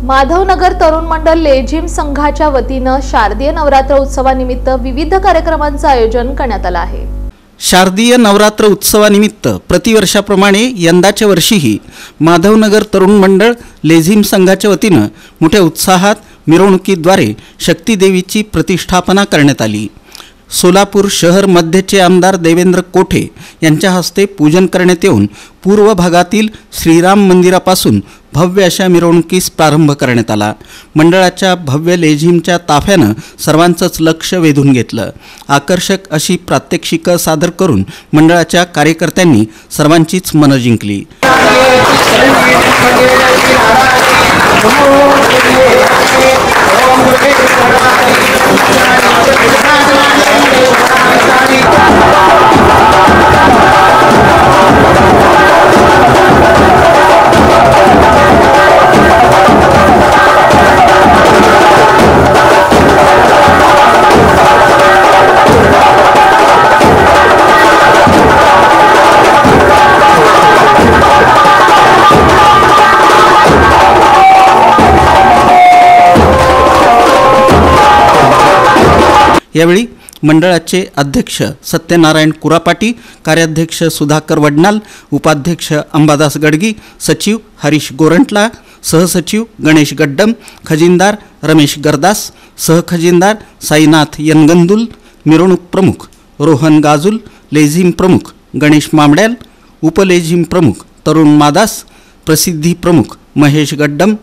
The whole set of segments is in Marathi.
माधवनगर तरुण मंडळ लेझिम संघाच्या वतीनं शारदीय नवरात्र उत्सवानिमित्त विविध कार्यक्रमांचं आयोजन करण्यात आलं आहे। शारदीय नवरात्र उत्सवानिमित्त प्रतिवर्षाप्रमाणे यंदाच्या वर्षीही माधवनगर तरुण मंडळ लेझिम संघाच्या वतीनं मोठ्या उत्साहात मिरवणुकीद्वारे शक्तीदेवीची प्रतिष्ठापना करण्यात आली। सोलापूर शहर मध्यचे आमदार देवेंद्र कोठे यांच्या हस्ते पूजन करण्यात येऊन पूर्व भागातील श्रीराम मंदिरापासून भव्य अशा मिरवणुकीस प्रारंभ करण्यात आला। मंडळाच्या भव्य लेझिमच्या ताफ्यानं सर्वांचंच लक्ष वेधून घेतलं। आकर्षक अशी प्रात्यक्षिकं सादर करून मंडळाच्या कार्यकर्त्यांनी सर्वांचीच मनं जिंकली। यावेळी मंडळाचे अध्यक्ष सत्यनारायण कुरापाटी, कार्याध्यक्ष सुधाकर वडनाल, उपाध्यक्ष अंबादास गडगी, सचिव हरीश गोरंटला, सहसचिव गणेश गड्डम, खजिनदार रमेश गरदास, सहखजिनदार साईनाथ यनगंदुल, मिरवणूक प्रमुख रोहन गाजुल, लेझिम प्रमुख गणेश मामड्याल, उपलेझिम प्रमुख तरुण मादास, प्रसिद्धी प्रमुख महेश गड्डम,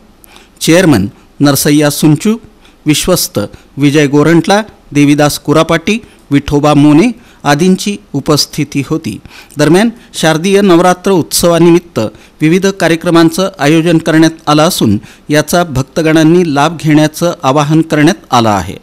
चेअरमन नरसय्या सुंचू, विश्वस्त विजय गोरंटला, देवीदास कुरापाटी, विठोबा मोने आदींची उपस्थिती होती। दरम्यान शारदीय नवरात्र उत्सवानिमित्त विविध कार्यक्रमांचं आयोजन करण्यात आलं असून याचा भक्तगणांनी लाभ घेण्याचं आवाहन करण्यात आलं आहे।